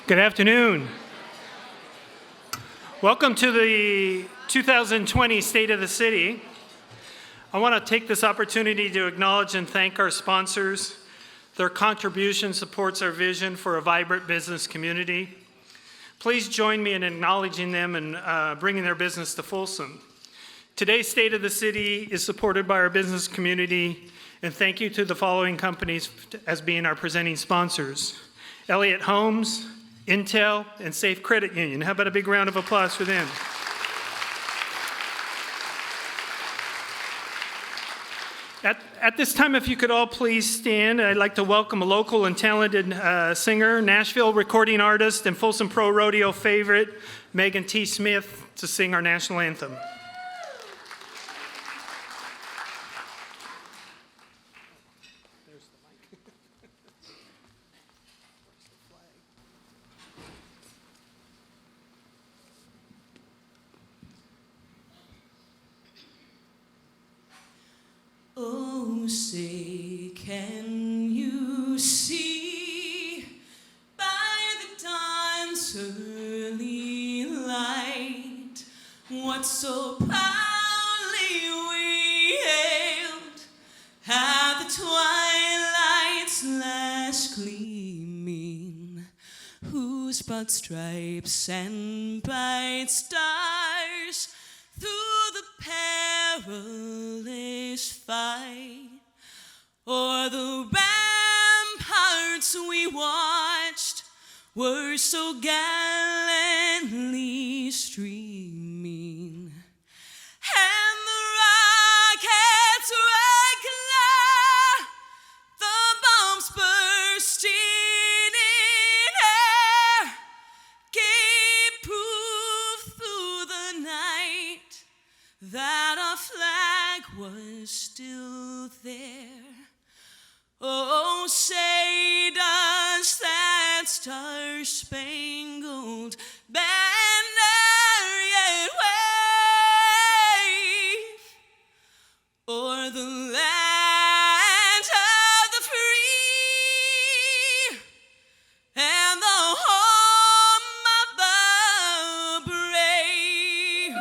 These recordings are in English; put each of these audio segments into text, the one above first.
Good afternoon. Welcome to the 2020 State of the City. I want to take this opportunity to acknowledge and thank our sponsors. Their contribution supports our vision for a vibrant business community. Please join me in acknowledging them and bringing their business to Folsom. Today's State of the City is supported by our business community, and thank you to the following companies as being our presenting sponsors: Elliott Homes, Intel, and Safe Credit Union. How about a big round of applause for them? At this time, if you could all please stand, I'd like to welcome a local and talented singer, Nashville recording artist, and Folsom Pro Rodeo favorite, Megan T. Smith, to sing our national anthem. Oh, say, can you see by the dawn's early light what so proudly we hailed at the twilight's last gleaming, whose broad stripes and bright stars through the perilous fight, o'er the ramparts we watched were so gallantly streaming, and the rockets regular, the bombs bursting in air, gave proof through the night that our flag was still there. Oh, say does that star-spangled banner yet wave o'er the land of the free and the home of the brave?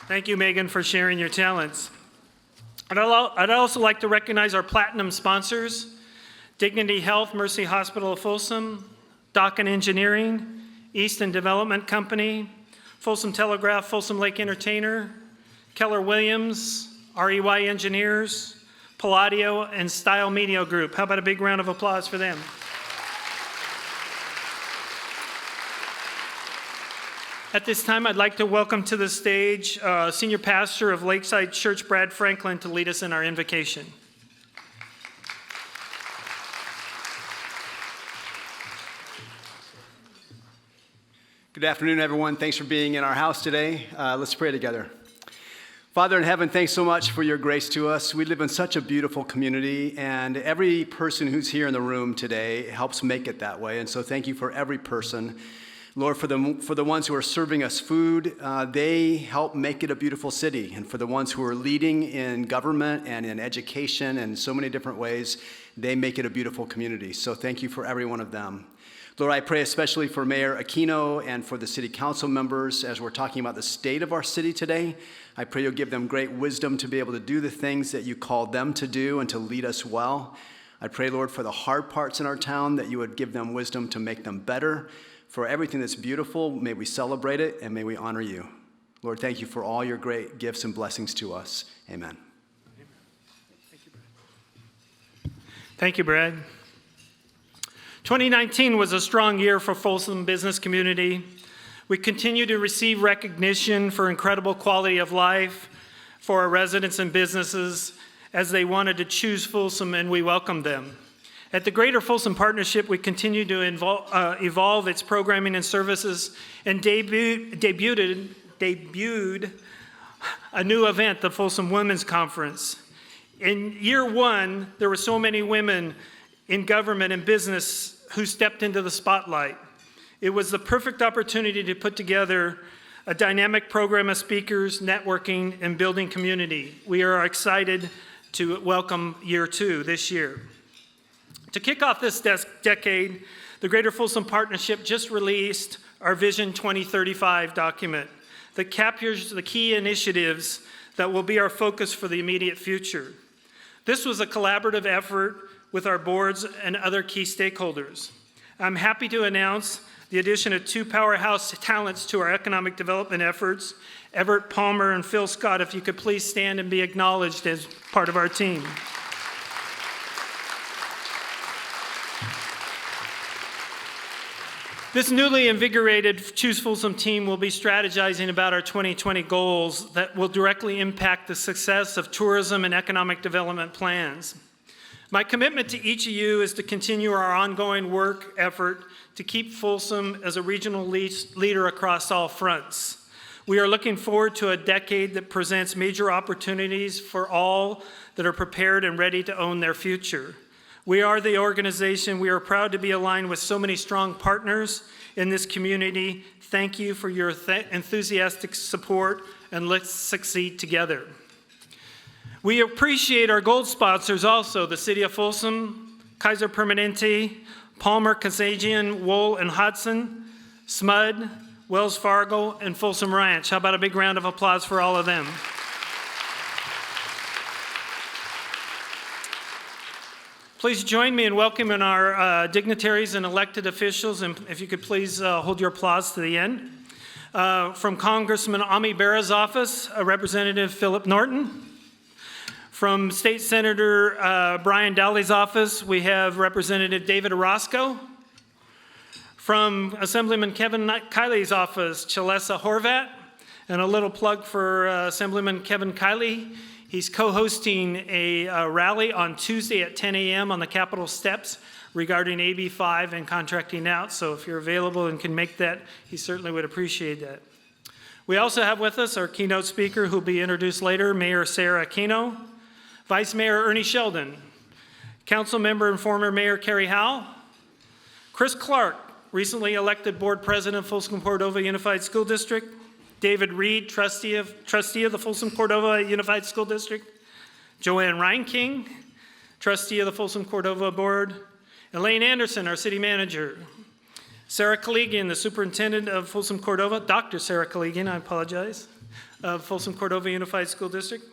Thank you, Megan, for sharing your talents. I'd also like to recognize our platinum sponsors: Dignity Health, Mercy Hospital of Folsom, Dockin Engineering, Easton Development Company, Folsom Telegraph, Folsom Lake Entertainer, Keller Williams, REY Engineers, Palladio, and Style Media Group. How about a big round of applause for them? At this time, I'd like to welcome to the stage Senior Pastor of Lakeside Church, Brad Franklin, to lead us in our invocation. Good afternoon, everyone. Thanks for being in our house today. Let's pray together. Father in heaven, thanks so much for your grace to us. We live in such a beautiful community, and every person who's here in the room today helps make it that way. And so thank you for every person. Lord, for the ones who are serving us food, they help make it a beautiful city. And for the ones who are leading in government and in education and so many different ways, they make it a beautiful community. So thank you for every one of them. Lord, I pray especially for Mayor Aquino and for the city council members as we're talking about the state of our city today. I pray you'll give them great wisdom to be able to do the things that you called them to do and to lead us well. I pray, Lord, for the hard parts in our town, that you would give them wisdom to make them better. For everything that's beautiful, may we celebrate it and may we honor you. Lord, thank you for all your great gifts and blessings to us. Amen. Thank you, Brad. 2019 was a strong year for Folsom business community. We continue to receive recognition for incredible quality of life for our residents and businesses as they wanted to choose Folsom, and we welcome them. At the Greater Folsom Partnership, we continue to evolve its programming and services and debuted a new event, the Folsom Women's Conference. In year one, there were so many women in government and business who stepped into the spotlight. It was the perfect opportunity to put together a dynamic program of speakers, networking, and building community. We are excited to welcome year 2 this year. To kick off this decade, the Greater Folsom Partnership just released our Vision 2035 document that captures the key initiatives that will be our focus for the immediate future. This was a collaborative effort with our boards and other key stakeholders. I'm happy to announce the addition of 2 powerhouse talents to our economic development efforts, Everett Palmer and Phil Scott. If you could please stand and be acknowledged as part of our team. This newly invigorated Choose Folsom team will be strategizing about our 2020 goals that will directly impact the success of tourism and economic development plans. My commitment to each of you is to continue our ongoing work effort to keep Folsom as a regional leader across all fronts. We are looking forward to a decade that presents major opportunities for all that are prepared and ready to own their future. We are the organization. We are proud to be aligned with so many strong partners in this community. Thank you for your enthusiastic support, and let's succeed together. We appreciate our gold sponsors also, the City of Folsom, Kaiser Permanente, Palmer, Kazajian, Wool, and Hudson, SMUD, Wells Fargo, and Folsom Ranch. How about a big round of applause for all of them? Please join me in welcoming our dignitaries and elected officials, and if you could please hold your applause to the end. From Congressman Ami Bera's office, Representative Philip Norton. From State Senator Brian Dowley's office, we have Representative David Orozco. From Assemblyman Kevin Kiley's office, Chalessa Horvat. And a little plug for Assemblyman Kevin Kiley. He's co-hosting a rally on Tuesday at 10 a.m. on the Capitol steps regarding AB 5 and contracting out. So if you're available and can make that, he certainly would appreciate that. We also have with us our keynote speaker who will be introduced later, Mayor Sarah Aquino, Vice Mayor Ernie Sheldon, Council Member and former Mayor Carrie Howell, Chris Clark, recently elected Board President of Folsom Cordova Unified School District, David Reed, trustee of the Folsom Cordova Unified School District, Joanne Reinking, trustee of the Folsom Cordova Board, Elaine Anderson, our city manager, Sarah Collegian, the superintendent of Folsom Cordova, Dr. Sarah Collegian, I apologize, of Folsom Cordova Unified School District,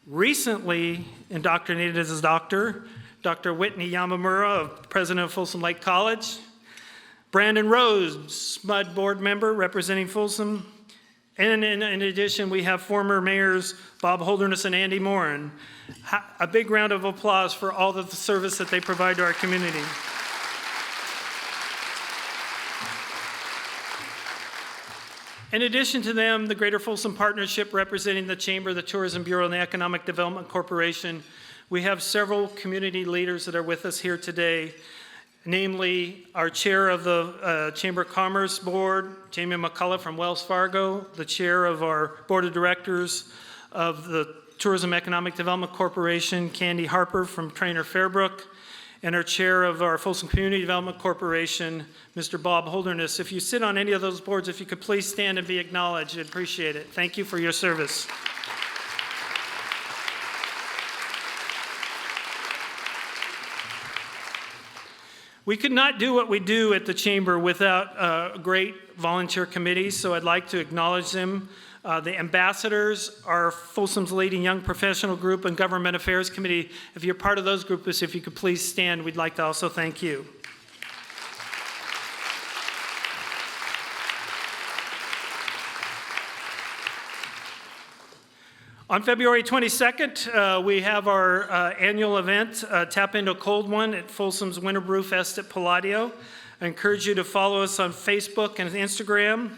recently indoctrinated as a doctor, Dr. Whitney Yamamura, president of Folsom Lake College, Brandon Rose, SMUD board member representing Folsom. And in addition, we have former mayors Bob Holderness and Andy Moran. A big round of applause for all of the service that they provide to our community. In addition to them, the Greater Folsom Partnership representing the Chamber, the Tourism Bureau, and the Economic Development Corporation, we have several community leaders that are with us here today. Namely, our chair of the Chamber of Commerce Board, Jamie McCullough from Wells Fargo, the chair of our Board of Directors of the Tourism Economic Development Corporation, Candy Harper from Trainer Fairbrook, and our chair of our Folsom Community Development Corporation, Mr. Bob Holderness. If you sit on any of those boards, if you could please stand and be acknowledged, I'd appreciate it. Thank you for your service. We could not do what we do at the Chamber without great volunteer committees, so I'd like to acknowledge them. The ambassadors, our Folsom's leading young professional group, and Government Affairs Committee. If you're part of those groups, if you could please stand, we'd like to also thank you. On February 22nd, we have our annual event, Tap Into a Cold One, at Folsom's Winter Brew Fest at Palladio. I encourage you to follow us on Facebook and Instagram.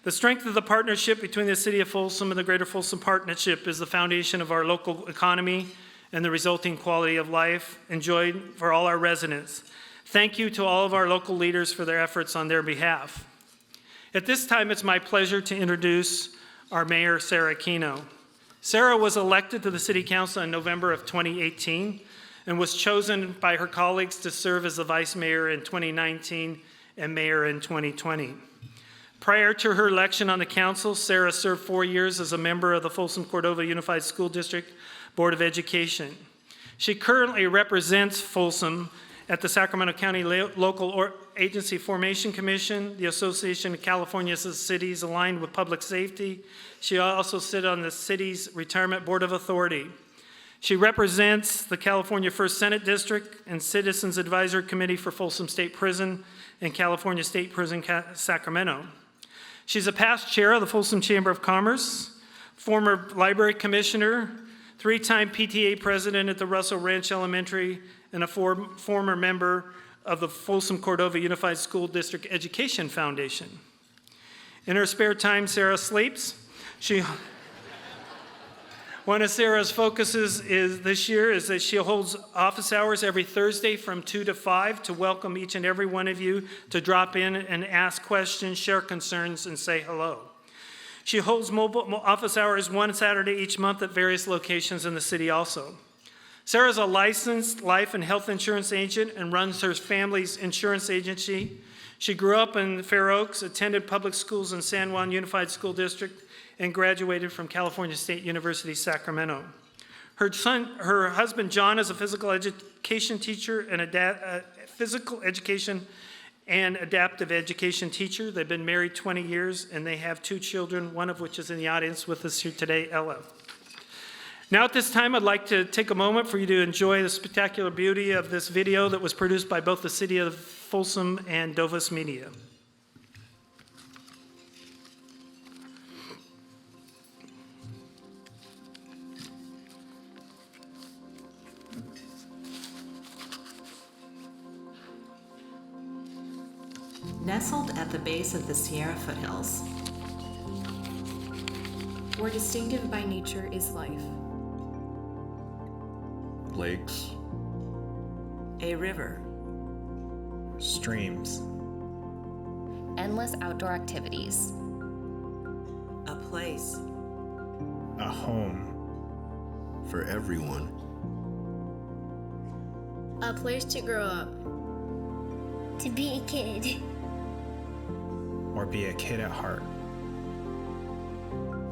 The strength of the partnership between the City of Folsom and the Greater Folsom Partnership is the foundation of our local economy and the resulting quality of life enjoyed for all our residents. Thank you to all of our local leaders for their efforts on their behalf. At this time, it's my pleasure to introduce our Mayor, Sarah Aquino. Sarah was elected to the City Council in November of 2018 and was chosen by her colleagues to serve as the Vice Mayor in 2019 and Mayor in 2020. Prior to her election on the council, Sarah served 4 years as a member of the Folsom Cordova Unified School District Board of Education. She currently represents Folsom at the Sacramento County Local Agency Formation Commission, the Association of California Cities Aligned with Public Safety. She also sits on the city's Retirement Board of Authority. She represents the California 1st Senate District and Citizens Advisory Committee for Folsom State Prison and California State Prison Sacramento. She's a past chair of the Folsom Chamber of Commerce, former library commissioner, 3-time PTA president at the Russell Ranch Elementary, and a former member of the Folsom Cordova Unified School District Education Foundation. In her spare time, Sarah sleeps. One of Sarah's focuses this year is that she holds office hours every Thursday from 2 to 5 to welcome each and every one of you to drop in and ask questions, share concerns, and say hello. She holds mobile office hours one Saturday each month at various locations in the city also. Sarah's a licensed life and health insurance agent and runs her family's insurance agency. She grew up in Fair Oaks, attended public schools in San Juan Unified School District, and graduated from California State University, Sacramento. Her husband, John, is a physical education teacher and physical education and adaptive education teacher. They've been married 20 years, and they have 2 children, one of which is in the audience with us here today, Ella. Now at this time, I'd like to take a moment for you to enjoy the spectacular beauty of this video that was produced by both the City of Folsom and Dovas Media. Nestled at the base of the Sierra foothills, where distinctive by nature is life. Lakes, a river, streams, endless outdoor activities, a place, a home for everyone. A place to grow up. To be a kid. or be a kid at heart.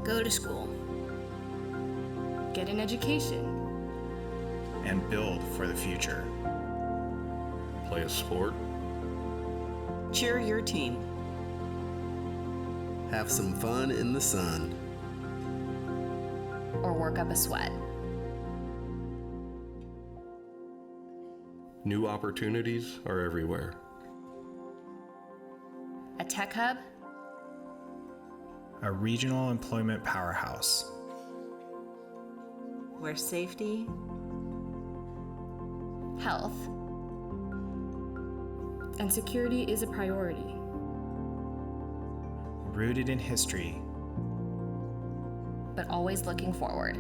Go to school. Get an education. And build for the future. Play a sport. Cheer your team. Have some fun in the sun. or work up a sweat. New opportunities are everywhere. A tech hub, A regional employment powerhouse. Where safety, health, And security is a priority. Rooted in history. but always looking forward.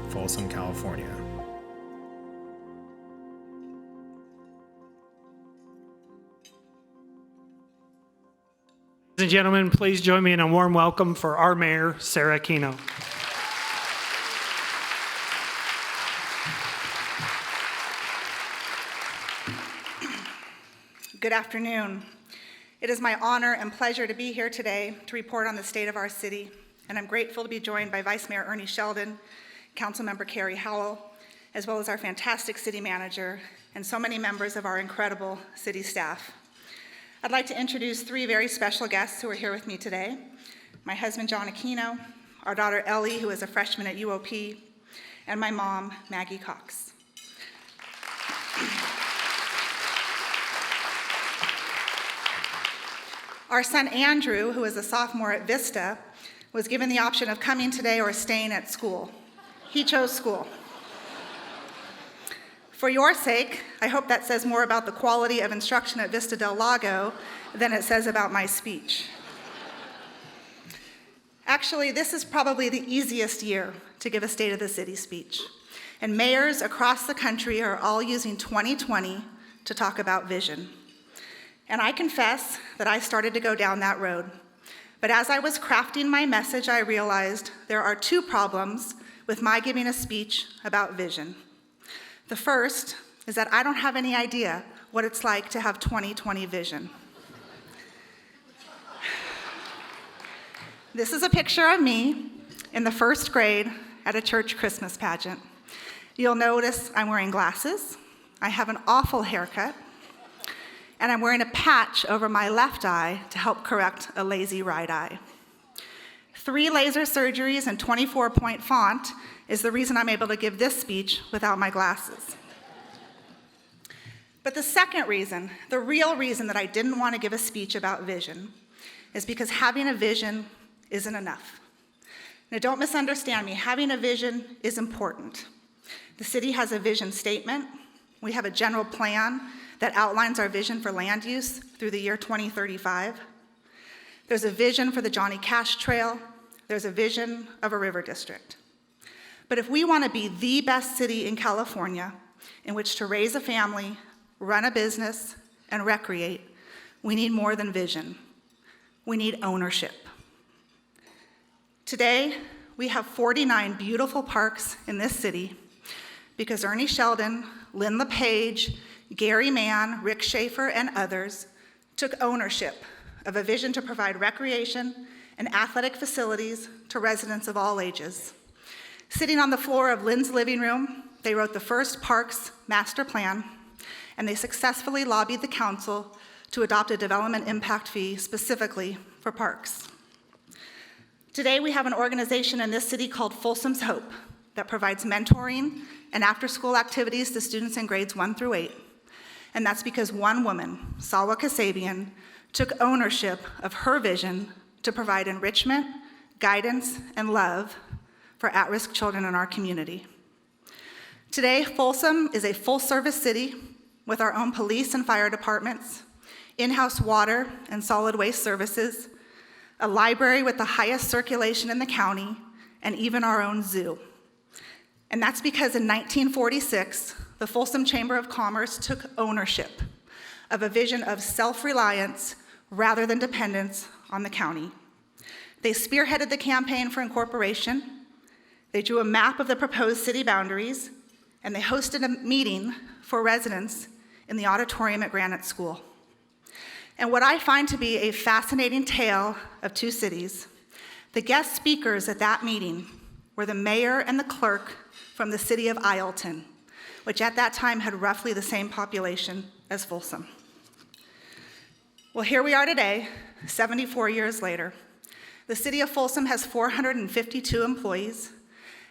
Folsom, California. Ladies and gentlemen, please join me in a warm welcome for our mayor, Sarah Aquino. Good afternoon. It is my honor and pleasure to be here today to report on the state of our city, and I'm grateful to be joined by Vice Mayor Ernie Sheldon, Councilmember Carrie Howell, as well as our fantastic city manager and so many members of our incredible city staff. I'd like to introduce three very special guests who are here with me today. My husband, John Aquino, our daughter, Ellie, who is a freshman at UOP, and my mom, Maggie Cox. Our son, Andrew, who is a sophomore at Vista, was given the option of coming today or staying at school. He chose school. For your sake, I hope that says more about the quality of instruction at Vista del Lago than it says about my speech. Actually, this is probably the easiest year to give a State of the City speech. And mayors across the country are all using 2020 to talk about vision. And I confess that I started to go down that road. But as I was crafting my message, I realized there are two problems with my giving a speech about vision. The first is that I don't have any idea what it's like to have 2020 vision. This is a picture of me in the first grade at a church Christmas pageant. You'll notice I'm wearing glasses, I have an awful haircut, and I'm wearing a patch over my left eye to help correct a lazy right eye. 3 laser surgeries and 24-point font is the reason I'm able to give this speech without my glasses. But the second reason, the real reason that I didn't want to give a speech about vision, is because having a vision isn't enough. Now, don't misunderstand me. Having a vision is important. The city has a vision statement. We have a general plan that outlines our vision for land use through the year 2035. There's a vision for the Johnny Cash Trail. There's a vision of a river district. But if we want to be the best city in California in which to raise a family, run a business, and recreate, we need more than vision. We need ownership. Today, we have 49 beautiful parks in this city because Ernie Sheldon, Lynn LePage, Gary Mann, Rick Schaefer, and others took ownership of a vision to provide recreation and athletic facilities to residents of all ages. Sitting on the floor of Lynn's living room, they wrote the first parks master plan, and they successfully lobbied the council to adopt a development impact fee specifically for parks. Today, we have an organization in this city called Folsom's Hope that provides mentoring and after-school activities to students in grades 1 through 8. And that's because one woman, Salwa Kasabian, took ownership of her vision to provide enrichment, guidance, and love for at-risk children in our community. Today, Folsom is a full-service city with our own police and fire departments, in-house water and solid waste services, a library with the highest circulation in the county, and even our own zoo. And that's because in 1946, the Folsom Chamber of Commerce took ownership of a vision of self-reliance rather than dependence on the county. They spearheaded the campaign for incorporation, they drew a map of the proposed city boundaries, and they hosted a meeting for residents in the auditorium at Granite School. And what I find to be a fascinating tale of two cities, the guest speakers at that meeting were the mayor and the clerk from the city of Ileton, which at that time had roughly the same population as Folsom. Well, here we are today, 74 years later. The city of Folsom has 452 employees,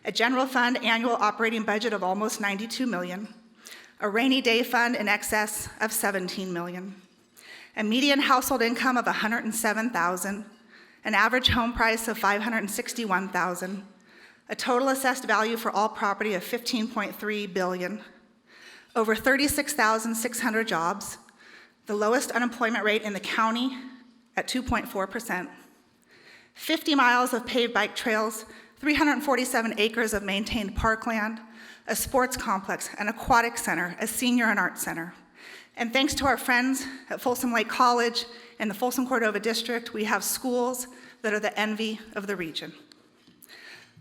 a general fund annual operating budget of almost $92 million, a rainy day fund in excess of $17 million, a median household income of $107,000, an average home price of $561,000, a total assessed value for all property of $15.3 billion, over 36,600 jobs, the lowest unemployment rate in the county at 2.4%, 50 miles of paved bike trails, 347 acres of maintained parkland, a sports complex, an aquatic center, a senior and arts center. And thanks to our friends at Folsom Lake College and the Folsom Cordova District, we have schools that are the envy of the region.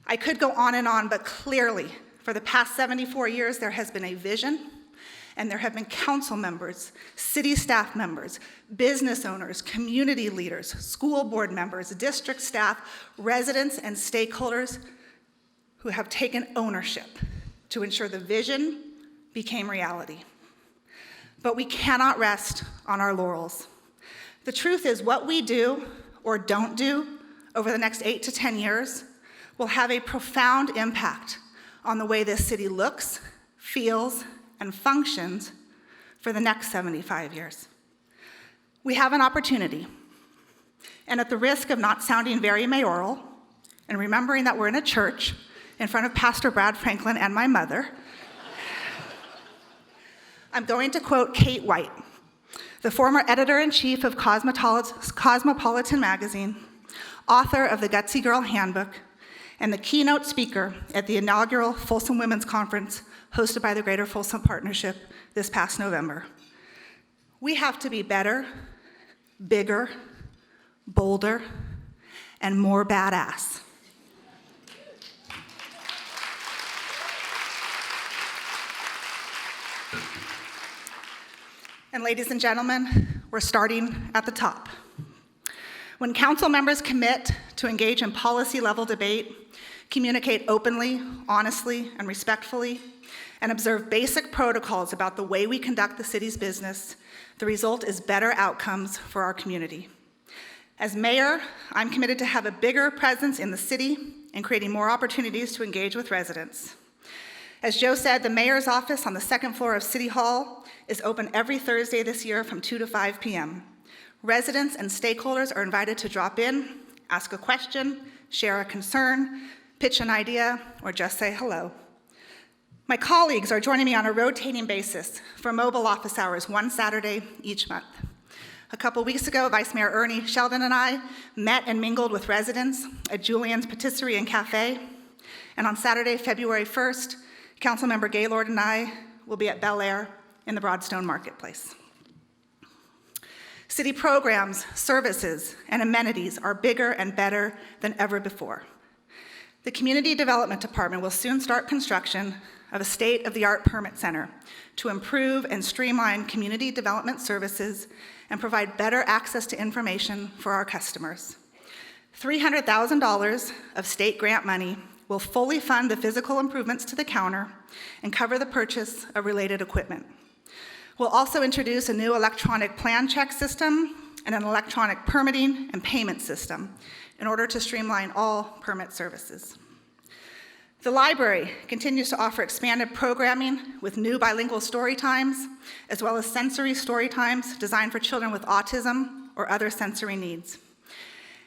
I could go on, but clearly, for the past 74 years, there has been a vision, and there have been council members, city staff members, business owners, community leaders, school board members, district staff, residents, and stakeholders who have taken ownership to ensure the vision became reality. But we cannot rest on our laurels. The truth is, what we do or don't do over the next 8 to 10 years will have a profound impact on the way this city looks, feels, and functions for the next 75 years. We have an opportunity, and at the risk of not sounding very mayoral, and remembering that we're in a church in front of Pastor Brad Franklin and my mother, I'm going to quote Kate White, the former editor-in-chief of Cosmopolitan magazine, author of the Gutsy Girl Handbook, and the keynote speaker at the inaugural Folsom Women's Conference hosted by the Greater Folsom Partnership this past November. We have to be better, bigger, bolder, and more badass. And ladies and gentlemen, we're starting at the top. When council members commit to engage in policy-level debate, communicate openly, honestly, and respectfully, and observe basic protocols about the way we conduct the city's business, the result is better outcomes for our community. As mayor, I'm committed to have a bigger presence in the city and creating more opportunities to engage with residents. As Joe said, the mayor's office on the second floor of City Hall is open every Thursday this year from 2 to 5 p.m. Residents and stakeholders are invited to drop in, ask a question, share a concern, pitch an idea, or just say hello. My colleagues are joining me on a rotating basis for mobile office hours one Saturday each month. A couple weeks ago, Vice Mayor Ernie Sheldon and I met and mingled with residents at Julian's Patisserie and Cafe. And on Saturday, February 1st, Councilmember Gaylord and I will be at Bel Air in the Broadstone Marketplace. City programs, services, and amenities are bigger and better than ever before. The Community Development Department will soon start construction of a state-of-the-art permit center to improve and streamline community development services and provide better access to information for our customers. $300,000 of state grant money will fully fund the physical improvements to the counter and cover the purchase of related equipment. We'll also introduce a new electronic plan check system and an electronic permitting and payment system in order to streamline all permit services. The library continues to offer expanded programming with new bilingual story times, as well as sensory story times designed for children with autism or other sensory needs.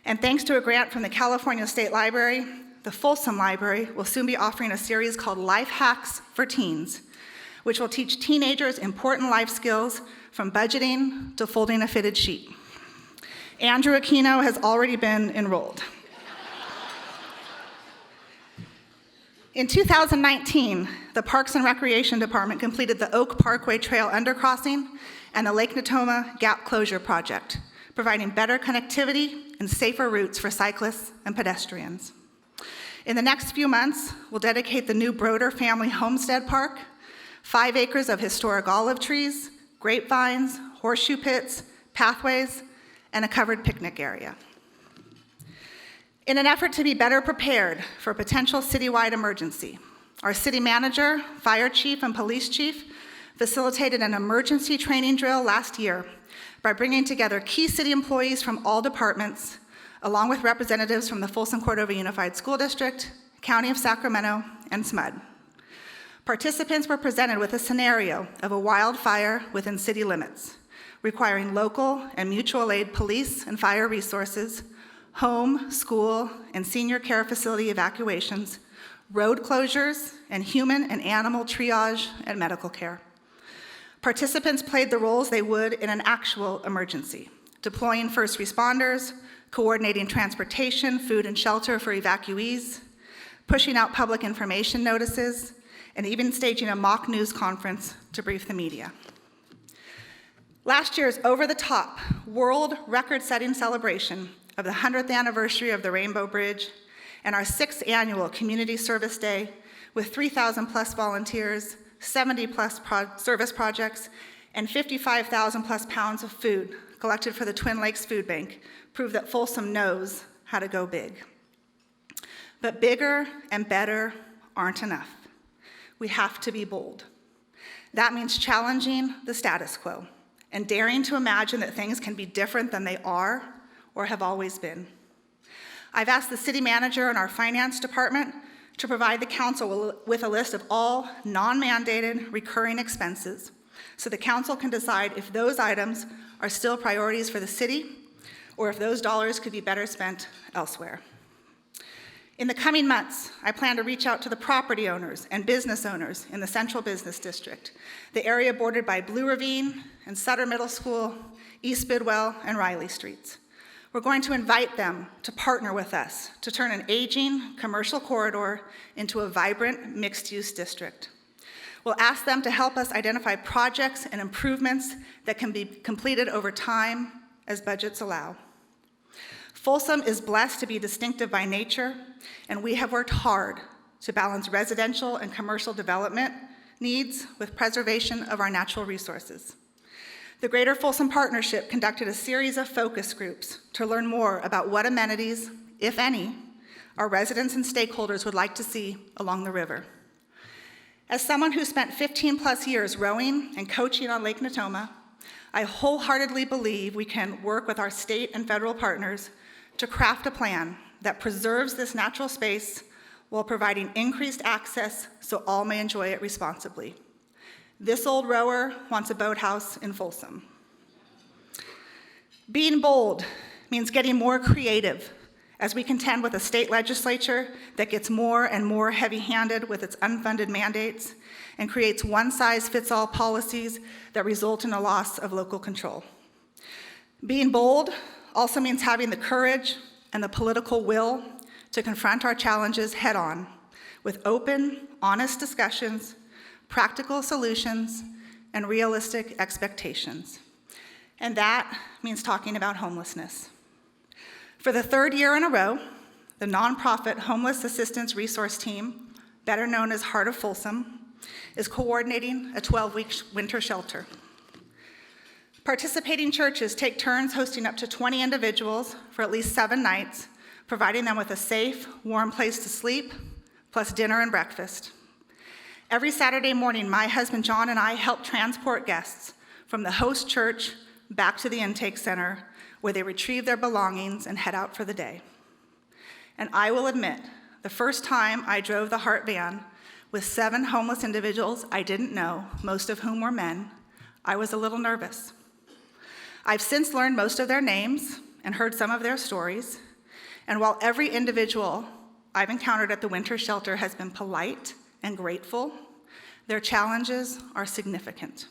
And thanks to a grant from the California State Library, the Folsom Library will soon be offering a series called Life Hacks for Teens, which will teach teenagers important life skills from budgeting to folding a fitted sheet. Andrew Aquino has already been enrolled. In 2019, the Parks and Recreation Department completed the Oak Parkway Trail undercrossing and the Lake Natoma Gap Closure Project, providing better connectivity and safer routes for cyclists and pedestrians. In the next few months, we'll dedicate the new Broder Family Homestead Park, 5 acres of historic olive trees, grapevines, horseshoe pits, pathways, and a covered picnic area. In an effort to be better prepared for a potential citywide emergency, our city manager, fire chief, and police chief facilitated an emergency training drill last year by bringing together key city employees from all departments, along with representatives from the Folsom Cordova Unified School District, County of Sacramento, and SMUD. Participants were presented with a scenario of a wildfire within city limits, requiring local and mutual aid police and fire resources, home, school, and senior care facility evacuations, road closures, and human and animal triage and medical care. Participants played the roles they would in an actual emergency, deploying first responders, coordinating transportation, food, and shelter for evacuees, pushing out public information notices, and even staging a mock news conference to brief the media. Last year's over-the-top world record-setting celebration of the 100th anniversary of the Rainbow Bridge and our 6th annual Community Service Day with 3,000 plus volunteers, 70 plus service projects, and 55,000 plus pounds of food collected for the Twin Lakes Food Bank prove that Folsom knows how to go big. But bigger and better aren't enough. We have to be bold. That means challenging the status quo and daring to imagine that things can be different than they are or have always been. I've asked the city manager and our finance department to provide the council with a list of all non-mandated recurring expenses so the council can decide if those items are still priorities for the city or if those dollars could be better spent elsewhere. In the coming months, I plan to reach out to the property owners and business owners in the Central Business District, the area bordered by Blue Ravine and Sutter Middle School, East Bidwell, and Riley Streets. We're going to invite them to partner with us to turn an aging commercial corridor into a vibrant mixed-use district. We'll ask them to help us identify projects and improvements that can be completed over time as budgets allow. Folsom is blessed to be distinctive by nature, and we have worked hard to balance residential and commercial development needs with preservation of our natural resources. The Greater Folsom Partnership conducted a series of focus groups to learn more about what amenities, if any, our residents and stakeholders would like to see along the river. As someone who spent 15+ years rowing and coaching on Lake Natoma, I wholeheartedly believe we can work with our state and federal partners to craft a plan that preserves this natural space while providing increased access so all may enjoy it responsibly. This old rower wants a boathouse in Folsom. Being bold means getting more creative as we contend with a state legislature that gets more and more heavy-handed with its unfunded mandates and creates one-size-fits-all policies that result in a loss of local control. Being bold also means having the courage and the political will to confront our challenges head-on with open, honest discussions, practical solutions, and realistic expectations. And that means talking about homelessness. For the third year in a row, the nonprofit Homeless Assistance Resource Team, better known as Heart of Folsom, is coordinating a 12-week winter shelter. Participating churches take turns hosting up to 20 individuals for at least 7 nights, providing them with a safe, warm place to sleep, plus dinner and breakfast. Every Saturday morning, my husband John and I help transport guests from the host church back to the intake center, where they retrieve their belongings and head out for the day. And I will admit, the first time I drove the Heart van with 7 homeless individuals I didn't know, most of whom were men, I was a little nervous. I've since learned most of their names and heard some of their stories, and while every individual I've encountered at the winter shelter has been polite and grateful, their challenges are significant.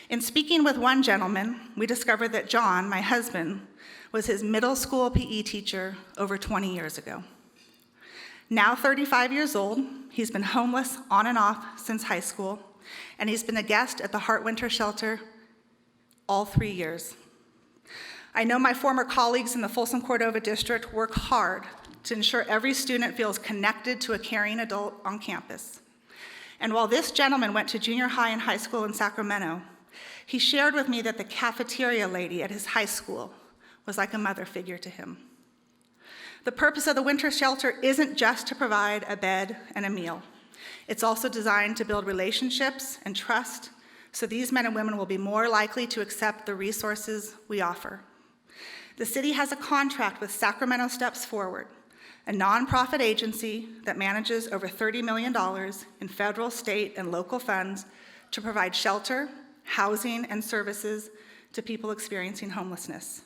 In speaking with one gentleman, we discovered that John, my husband, was his middle school PE teacher over 20 years ago. Now 35 years old, he's been homeless on and off since high school, and he's been a guest at the Heart Winter Shelter all 3 years. I know my former colleagues in the Folsom Cordova District work hard to ensure every student feels connected to a caring adult on campus. And while this gentleman went to junior high and high school in Sacramento, he shared with me that the cafeteria lady at his high school was like a mother figure to him. The purpose of the winter shelter isn't just to provide a bed and a meal. It's also designed to build relationships and trust so these men and women will be more likely to accept the resources we offer. The city has a contract with Sacramento Steps Forward, a nonprofit agency that manages over $30 million in federal, state, and local funds to provide shelter, housing, and services to people experiencing homelessness.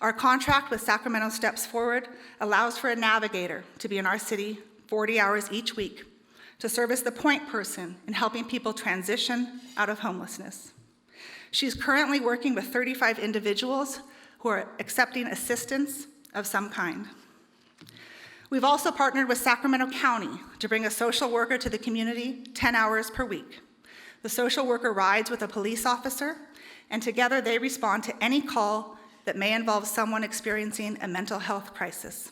Our contract with Sacramento Steps Forward allows for a navigator to be in our city 40 hours each week to serve as the point person in helping people transition out of homelessness. She's currently working with 35 individuals who are accepting assistance of some kind. We've also partnered with Sacramento County to bring a social worker to the community 10 hours per week. The social worker rides with a police officer, and together they respond to any call that may involve someone experiencing a mental health crisis.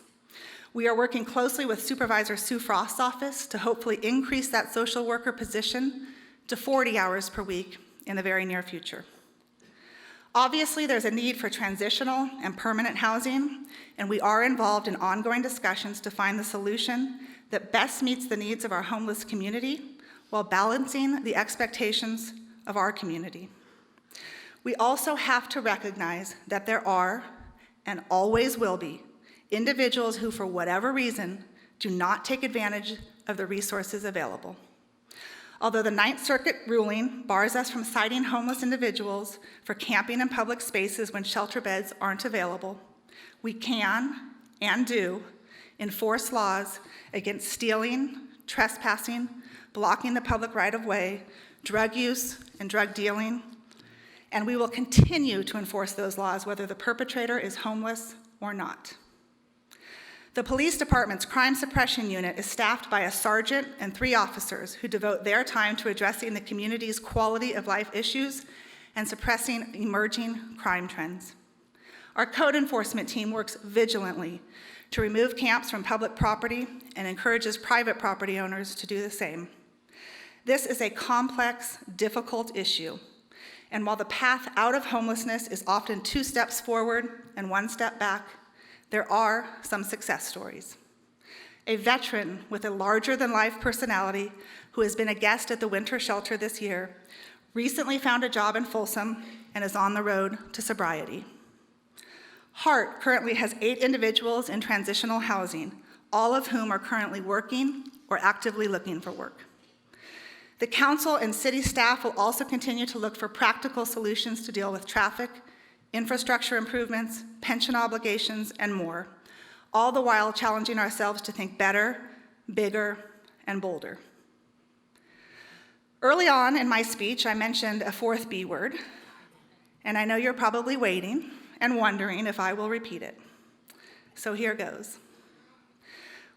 We are working closely with Supervisor Sue Frost's office to hopefully increase that social worker position to 40 hours per week in the very near future. Obviously, there's a need for transitional and permanent housing, and we are involved in ongoing discussions to find the solution that best meets the needs of our homeless community while balancing the expectations of our community. We also have to recognize that there are, and always will be, individuals who, for whatever reason, do not take advantage of the resources available. Although the Ninth Circuit ruling bars us from citing homeless individuals for camping in public spaces when shelter beds aren't available, we can, and do, enforce laws against stealing, trespassing, blocking the public right-of-way, drug use and drug dealing, and we will continue to enforce those laws whether the perpetrator is homeless or not. The police department's crime suppression unit is staffed by a sergeant and 3 officers who devote their time to addressing the community's quality of life issues and suppressing emerging crime trends. Our code enforcement team works vigilantly to remove camps from public property and encourages private property owners to do the same. This is a complex, difficult issue, and while the path out of homelessness is often 2 steps forward and 1 step back, there are some success stories. A veteran with a larger-than-life personality who has been a guest at the winter shelter this year recently found a job in Folsom and is on the road to sobriety. HEART currently has 8 individuals in transitional housing, all of whom are currently working or actively looking for work. The council and city staff will also continue to look for practical solutions to deal with traffic, infrastructure improvements, pension obligations, and more, all the while challenging ourselves to think better, bigger, and bolder. Early on in my speech, I mentioned a 4th B word, and I know you're probably waiting and wondering if I will repeat it. So here goes.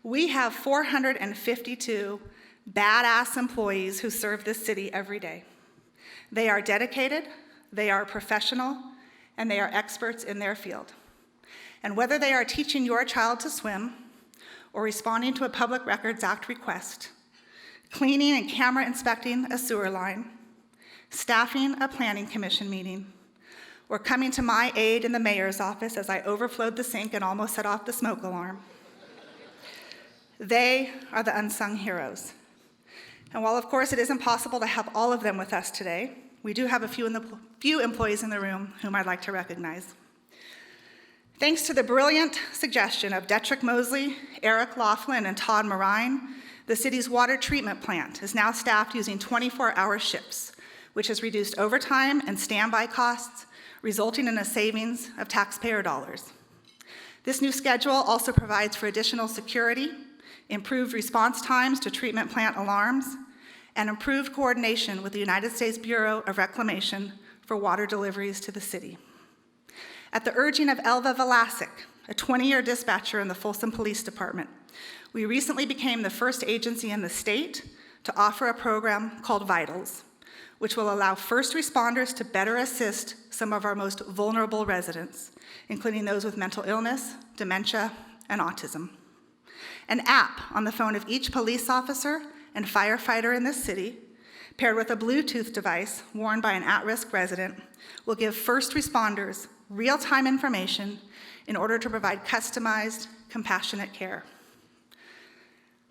We have 452 badass employees who serve this city every day. They are dedicated, they are professional, and they are experts in their field. And whether they are teaching your child to swim, or responding to a Public Records Act request, cleaning and camera inspecting a sewer line, staffing a planning commission meeting, or coming to my aid in the mayor's office as I overflowed the sink and almost set off the smoke alarm, they are the unsung heroes. And while, of course, it isn't possible to have all of them with us today, we do have a few employees in the room whom I'd like to recognize. Thanks to the brilliant suggestion of Detrick Mosley, Eric Laughlin, and Todd Marine, the city's water treatment plant is now staffed using 24-hour shifts, which has reduced overtime and standby costs, resulting in a savings of taxpayer dollars. This new schedule also provides for additional security, improved response times to treatment plant alarms, and improved coordination with the United States Bureau of Reclamation for water deliveries to the city. At the urging of Elva Velasic, a 20-year dispatcher in the Folsom Police Department, we recently became the first agency in the state to offer a program called Vitals, which will allow first responders to better assist some of our most vulnerable residents, including those with mental illness, dementia, and autism. An app on the phone of each police officer and firefighter in this city, paired with a Bluetooth device worn by an at-risk resident, will give first responders real-time information in order to provide customized, compassionate care.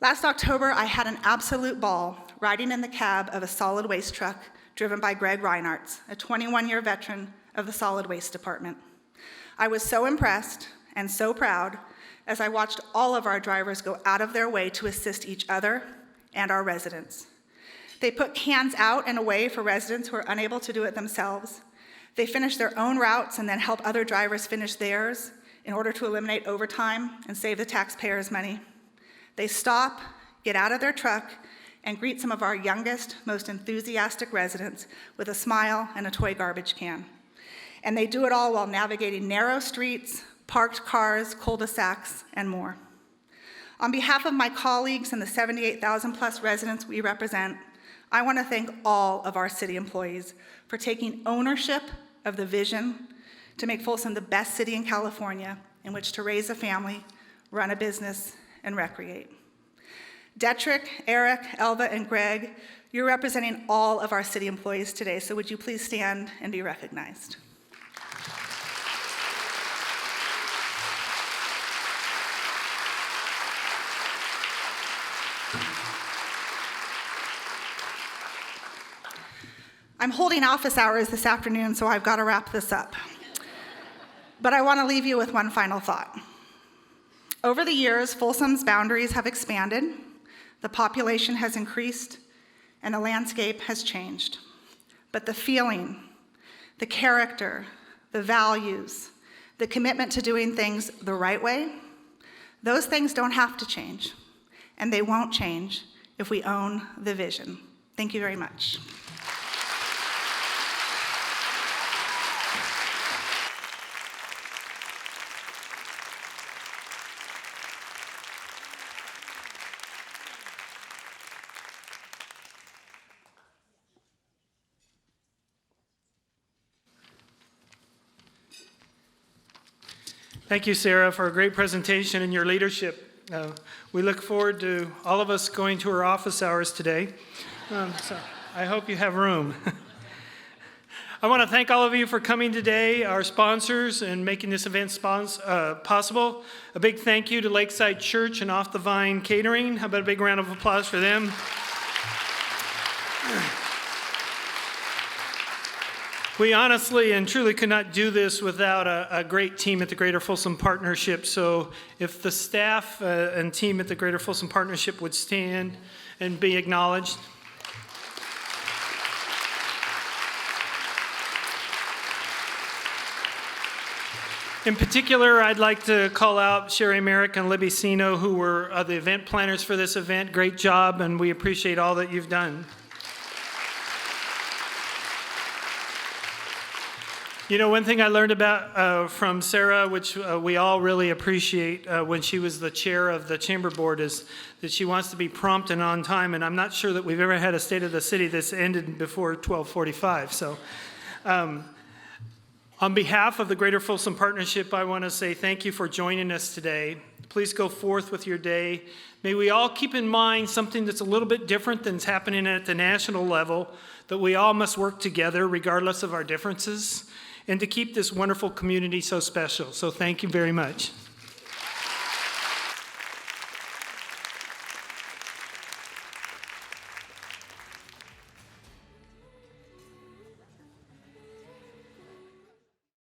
Last October, I had an absolute ball riding in the cab of a solid waste truck driven by Greg Reinartz, a 21-year veteran of the Solid Waste Department. I was so impressed and so proud as I watched all of our drivers go out of their way to assist each other and our residents. They put cans out and away for residents who are unable to do it themselves. They finish their own routes and then help other drivers finish theirs in order to eliminate overtime and save the taxpayers money. They stop, get out of their truck, and greet some of our youngest, most enthusiastic residents with a smile and a toy garbage can. And they do it all while navigating narrow streets, parked cars, cul-de-sacs, and more. On behalf of my colleagues and the 78,000 plus residents we represent, I want to thank all of our city employees for taking ownership of the vision to make Folsom the best city in California in which to raise a family, run a business, and recreate. Detrick, Eric, Elva, and Greg, you're representing all of our city employees today, so would you please stand and be recognized? I'm holding office hours this afternoon, so I've got to wrap this up. But I want to leave you with one final thought. Over the years, Folsom's boundaries have expanded, the population has increased, and the landscape has changed. But the feeling, the character, the values, the commitment to doing things the right way, those things don't have to change, and they won't change if we own the vision. Thank you very much. Thank you, Sarah, for a great presentation and your leadership. We look forward to all of us going to our office hours today. So I hope you have room. I want to thank all of you for coming today, our sponsors, and making this event possible. A big thank you to Lakeside Church and Off the Vine Catering. How about a big round of applause for them? We honestly and truly could not do this without a great team at the Greater Folsom Partnership. So if the staff and team at the Greater Folsom Partnership would stand and be acknowledged. In particular, I'd like to call out Sherry Merrick and Libby Sino, who were the event planners for this event. Great job, and we appreciate all that you've done. You know, one thing I learned about from Sarah, which we all really appreciate when she was the chair of the chamber board, is that she wants to be prompt and on time, and I'm not sure that we've ever had a State of the City that's ended before 12:45. So on behalf of the Greater Folsom Partnership, I want to say thank you for joining us today. Please go forth with your day. May we all keep in mind something that's a little bit different than is happening at the national level, that we all must work together regardless of our differences, and to keep this wonderful community so special. So thank you very much.